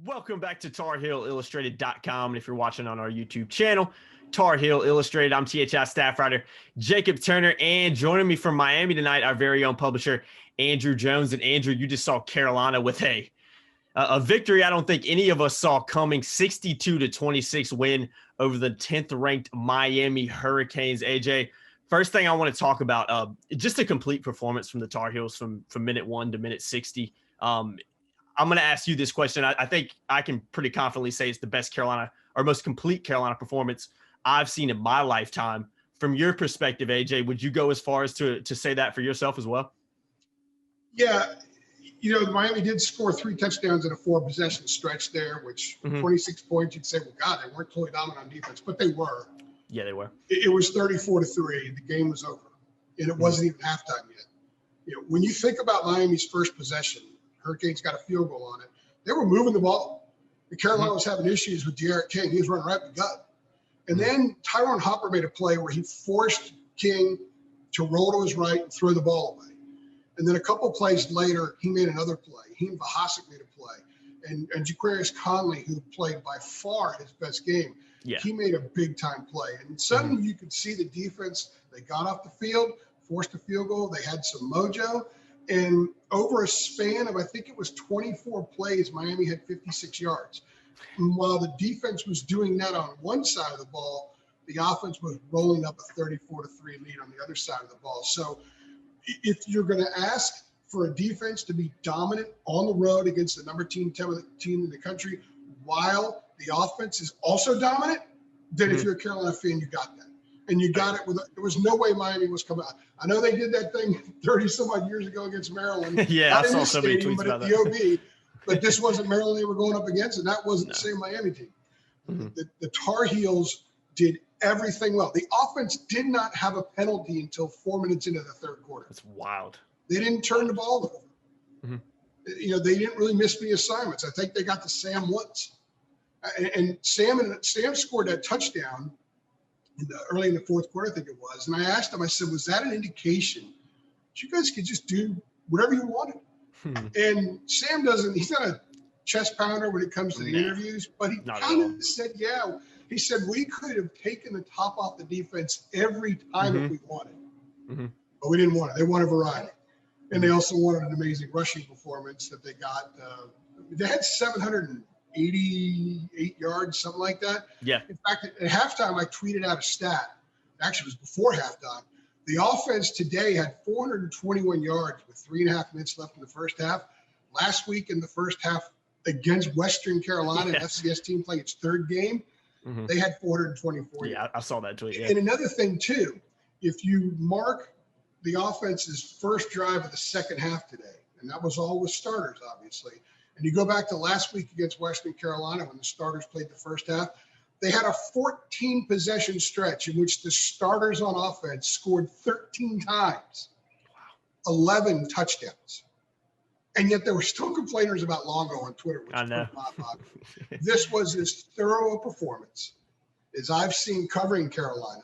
Welcome back to TarHeelIllustrated.com. And if you're watching on our YouTube channel, Tar Heel Illustrated, I'm THI staff writer Jacob Turner. And joining me from Miami tonight, our very own publisher, Andrew Jones. And Andrew, you just saw Carolina with a victory I don't think any of us saw coming, 62-26 win over the 10th ranked Miami Hurricanes. AJ, first thing I want to talk about, just a complete performance from the Tar Heels from minute 1 to minute 60. I'm going to ask you this question. I think I can pretty confidently say it's the best Carolina or most complete Carolina performance I've seen in my lifetime. From your perspective, AJ, would you go as far as to say that for yourself as well? Yeah. You know, Miami did score 3 touchdowns in a 4-possession stretch there, which 26 points, you'd say, well, God, they weren't totally dominant on defense, but they were. Yeah, they were. It was 34-3. The game was over, and it wasn't even halftime yet. You know, when you think about Miami's first possession, Hurricanes got a field goal on it. They were moving the ball. The Carolina was having issues with De'Aaron King. He was running right in the gut. And then Tyrone Hopper made a play where he forced King to roll to his right and throw the ball away. And then a couple plays later, he made another play. He and Vahasek made a play. And Jaquarius Conley, who played by far his best game, he made a big-time play. And suddenly you could see the defense. They got off the field, forced a field goal. They had some mojo. And over a span of, I think it was 24 plays, Miami had 56 yards. And while the defense was doing that on one side of the ball, the offense was rolling up a 34-3 lead on the other side of the ball. So if you're going to ask for a defense to be dominant on the road against the number 10 team in the country while the offense is also dominant, then if you're a Carolina fan, you got that. And you got it there was no way Miami was coming out. I know they did that thing 30 some odd years ago against Maryland. I saw so many tweets about that. OB, but this wasn't Maryland they were going up against, and that wasn't the same Miami team. The Tar Heels did everything well. The offense did not have a penalty until 4 minutes into the third quarter. That's wild. They didn't turn the ball over. You know, they didn't really miss any assignments. I think they got to Sam once. And Sam scored that touchdown early in the fourth quarter, I think it was. And I asked him, I said, was that an indication that you guys could just do whatever you wanted? And Sam he's not a chest pounder when it comes to the interviews, but he kind of said, yeah. He said, we could have taken the top off the defense every time if we wanted. But we didn't want it. They wanted variety. And they also wanted an amazing rushing performance that they got. They had 788 yards, something like that. Yeah. In fact, at halftime, I tweeted out a stat. Actually, it was before halftime. The offense today had 421 yards with 3.5 minutes left in the first half. Last week in the first half against Western Carolina, an FCS team playing its third game, they had 424 yards. Yeah, I saw that tweet. And another thing, too, if you mark the offense's first drive of the second half today, and that was all with starters, obviously, and you go back to last week against Western Carolina when the starters played the first half, they had a 14-possession stretch in which the starters on offense scored 13 times, 11 touchdowns. And yet there were still complainers about Longo on Twitter. Which I know. This was as thorough a performance as I've seen covering Carolina.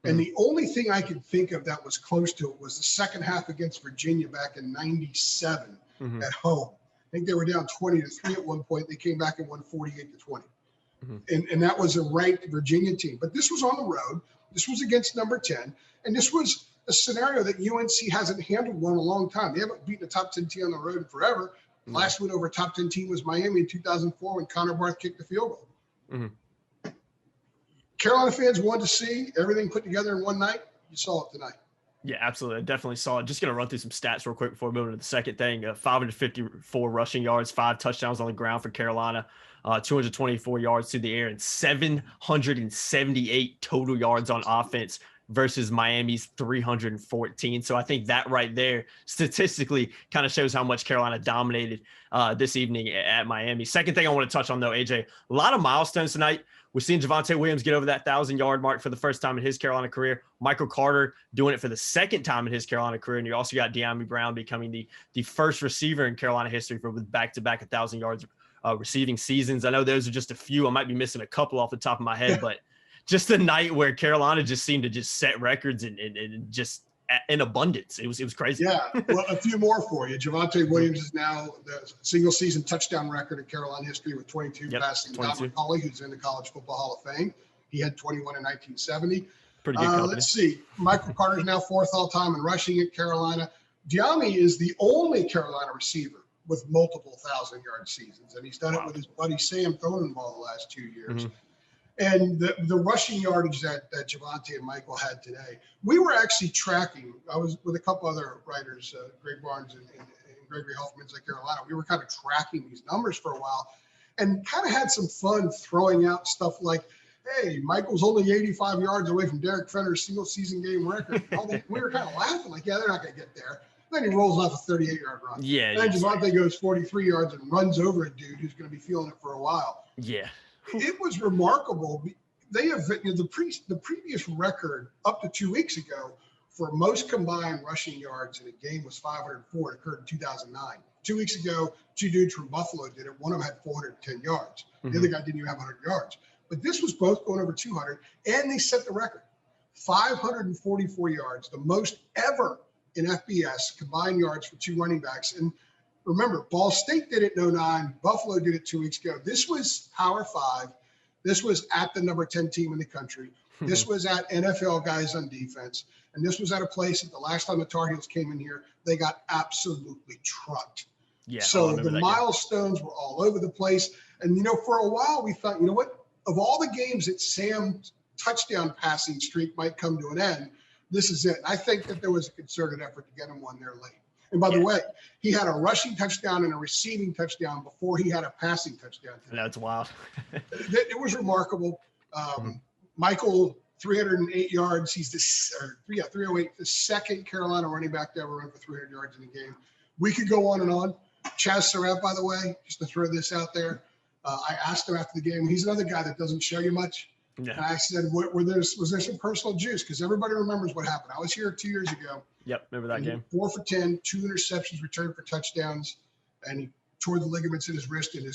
And the only thing I could think of that was close to it was the second half against Virginia back in 97 at home. I think they were down 20-3 at one point. They came back and won 48-20. And that was a ranked Virginia team. But this was on the road. This was against number 10. And this was a scenario that UNC hasn't handled one in a long time. They haven't beaten a top 10 team on the road in forever. Last win over a top 10 team was Miami in 2004 when Connor Barth kicked the field goal. Carolina fans wanted to see everything put together in one night. You saw it tonight. Yeah, absolutely. I definitely saw it. Just going to run through some stats real quick before moving to the second thing. 554 rushing yards, 5 touchdowns on the ground for Carolina, 224 yards through the air, and 778 total yards on offense versus Miami's 314. So I think that right there statistically kind of shows how much Carolina dominated this evening at Miami. Second thing I want to touch on, though, AJ, a lot of milestones tonight. We're seeing Javonte Williams get over that 1,000-yard mark for the first time in his Carolina career. Michael Carter doing it for the second time in his Carolina career. And you also got De'Ami Brown becoming the first receiver in Carolina history with back-to-back 1,000 yards receiving seasons. I know those are just a few. I might be missing a couple off the top of my head, but just a night where Carolina just seemed to just set records and just in abundance. It was crazy. Yeah. Well, a few more for you. Javonte Williams is now the single season touchdown record in Carolina history with 22, passing 22. Don McCauley, who's in the College Football Hall of Fame. He had 21 in 1970. Pretty good company. Let's see. Michael Carter's now 4th all time in rushing at Carolina. Diami is the only Carolina receiver with multiple 1,000-yard seasons, and he's done it with his buddy Sam Thonenball the last 2 years. Mm-hmm. And the rushing yardage that Javonte and Michael had today, we were actually tracking. I was with a couple other writers, Greg Barnes and Gregory Hoffman's at Carolina. We were kind of tracking these numbers for a while and kind of had some fun throwing out stuff like, hey, Michael's only 85 yards away from Derek Fenner's single season game record. We were kind of laughing like, yeah, they're not going to get there. Then he rolls off a 38-yard run. Yeah. Then Javonte goes 43 yards and runs over a dude who's going to be feeling it for a while. Yeah. It was remarkable. They have the previous record up to 2 weeks ago for most combined rushing yards in a game was 504. It occurred in 2009. 2 weeks ago, 2 dudes from Buffalo did it. One of them had 410 yards. Mm-hmm. The other guy didn't even have 100 yards. But this was both going over 200, and they set the record. 544 yards, the most ever in FBS, combined yards for 2 running backs. And remember, Ball State did it in 09. Buffalo did it 2 weeks ago. This was Power 5. This was at the number 10 team in the country. This was at NFL guys on defense. And this was at a place that the last time the Tar Heels came in here, they got absolutely trucked. Yeah. So the milestones were all over the place. And, for a while we thought, you know what? Of all the games that Sam's touchdown passing streak might come to an end, this is it. I think that there was a concerted effort to get him one there late. And by the way, he had a rushing touchdown and a receiving touchdown before he had a passing touchdown. That's wild. It was remarkable. Michael, 308 yards. He's 308, the second Carolina running back to ever run for 300 yards in a game. We could go on and on. Chaz Surratt, by the way, just to throw this out there, I asked him after the game. He's another guy that doesn't show you much. Yeah. And I said, was there some personal juice? Because everybody remembers what happened. I was here 2 years ago. Yep, remember that game. 4 for 10, 2 interceptions returned for touchdowns, and he tore the ligaments in his wrist. He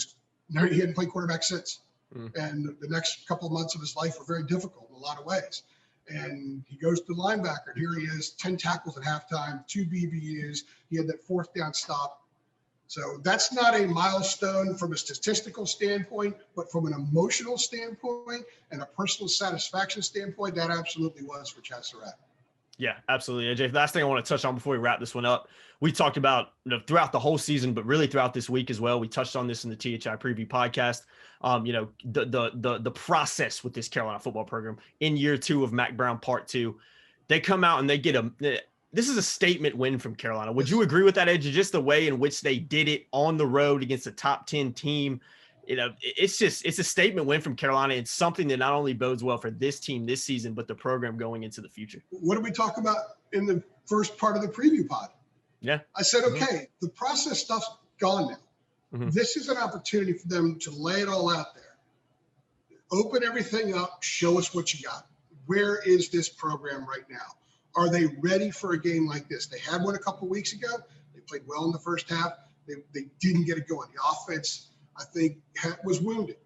hadn't played quarterback since. And the next couple of months of his life were very difficult in a lot of ways. And he goes to linebacker. And here he is, 10 tackles at halftime, 2 BBUs. He had that 4th down stop. So that's not a milestone from a statistical standpoint, but from an emotional standpoint and a personal satisfaction standpoint, that absolutely was for Chaz Surratt. Yeah, absolutely. AJ, last thing I want to touch on before we wrap this one up, we talked about throughout the whole season, but really throughout this week as well. We touched on this in the THI preview podcast. The process with this Carolina football program in year 2 of Mac Brown Part 2, they come out and they get this is a statement win from Carolina. Would you agree with that, Edge? Just the way in which they did it on the road against a top 10 team. It's a statement win from Carolina. It's something that not only bodes well for this team this season, but the program going into the future. What did we talk about in the first part of the preview pod? Yeah. I said, okay, the process stuff's gone now. This is an opportunity for them to lay it all out there. Open everything up. Show us what you got. Where is this program right now? Are they ready for a game like this? They had one a couple of weeks ago. They played well in the first half. They didn't get it going. The offense, I think, was wounded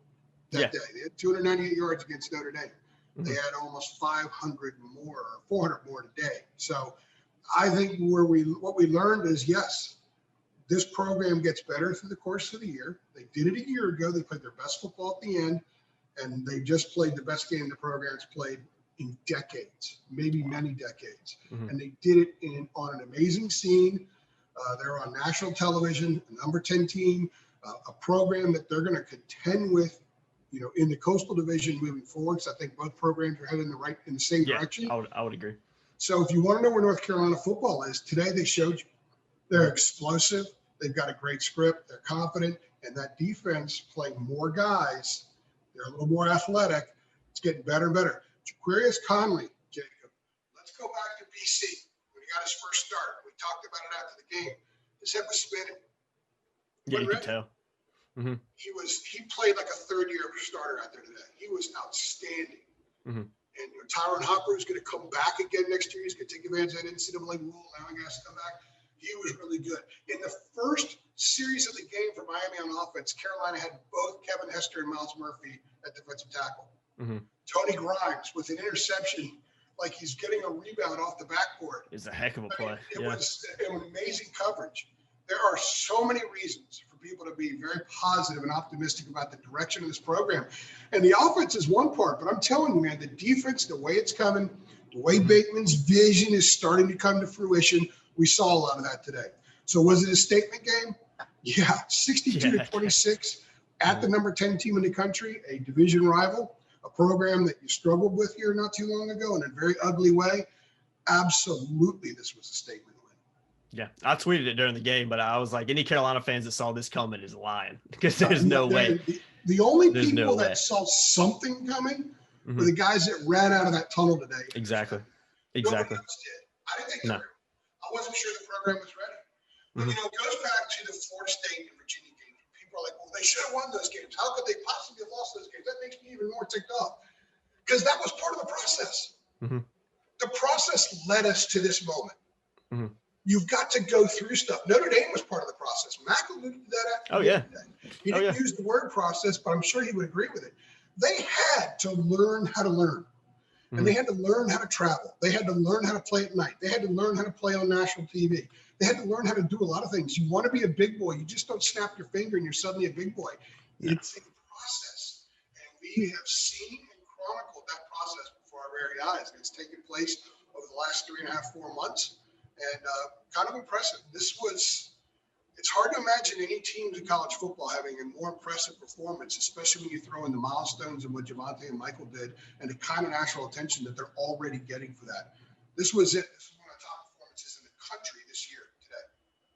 that day. They had 298 yards against Notre Dame. They had almost 500 more, 400 more today. So I think what we learned is, yes, this program gets better through the course of the year. They did it a year ago. They played their best football at the end, and they just played the best game the program's played in decades, maybe many decades. And they did it on an amazing scene. They're on national television, a number 10 team, a program that they're going to contend with, in the Coastal Division moving forward. So I think both programs are heading in the same direction. I would agree. So if you want to know where North Carolina football is, today they showed you. They're explosive. They've got a great script. They're confident. And that defense playing more guys. They're a little more athletic. It's getting better and better. Jaquarius Conley, Jacob, let's go back to BC when he got his first start. We talked about it after the game. His head was spinning. Yeah, you could tell. He played like a third-year starter out there today. He was outstanding. And Tyron Hopper is going to come back again next year. He's going to take advantage of that NCAA rule, allowing guys to come back. He was really good. In the first series of the game for Miami on offense, Carolina had both Kevin Hester and Miles Murphy at defensive tackle. Tony Grimes with an interception like he's getting a rebound off the backboard. It's a heck of a play. It was an amazing coverage. There are so many reasons for people to be very positive and optimistic about the direction of this program. And the offense is one part, but I'm telling you, man, the defense, the way it's coming, the way Bateman's vision is starting to come to fruition, we saw a lot of that today. So was it a statement game? Yeah, 62-26 at the number 10 team in the country, a division rival, a program that you struggled with here not too long ago in a very ugly way. Absolutely, this was a statement win. Yeah, I tweeted it during the game, but I was like, any Carolina fans that saw this coming is lying because there's no way. The only people that saw something coming were the guys that ran out of that tunnel today. Exactly. Nobody else did. I didn't think I wasn't sure the program was ready. But, it goes back to the Florida State and Virginia games. People are like, well, they should have won those games. How could they possibly have lost those games? That makes me even more ticked off because that was part of the process. The process led us to this moment. You've got to go through stuff. Notre Dame was part of the process. Mac alluded to that after He didn't use the word process, but I'm sure he would agree with it. They had to learn how to learn. And they had to learn how to travel. They had to learn how to play at night. They had to learn how to play on national TV. They had to learn how to do a lot of things. You want to be a big boy. You just don't snap your finger and you're suddenly a big boy. It's a process. And we have seen and chronicled that process before our very eyes. And it's taken place over the last 3.5, 4 months. And kind of impressive. It's hard to imagine any teams in college football having a more impressive performance, especially when you throw in the milestones of what Javonte and Michael did and the kind of national attention that they're already getting for that. This was it. This was one of the top performances in the country this year today.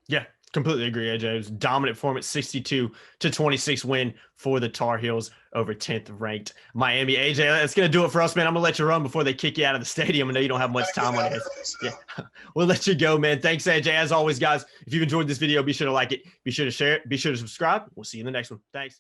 Yeah, completely agree, AJ. It was a dominant performance, 62-26 win for the Tar Heels over 10th ranked Miami. AJ, that's going to do it for us, man. I'm going to let you run before they kick you out of the stadium. I know you don't have much time on your hands. Yeah, we'll let you go, man. Thanks, AJ. As always, guys, if you've enjoyed this video, be sure to like it, be sure to share it, be sure to subscribe. We'll see you in the next one. Thanks.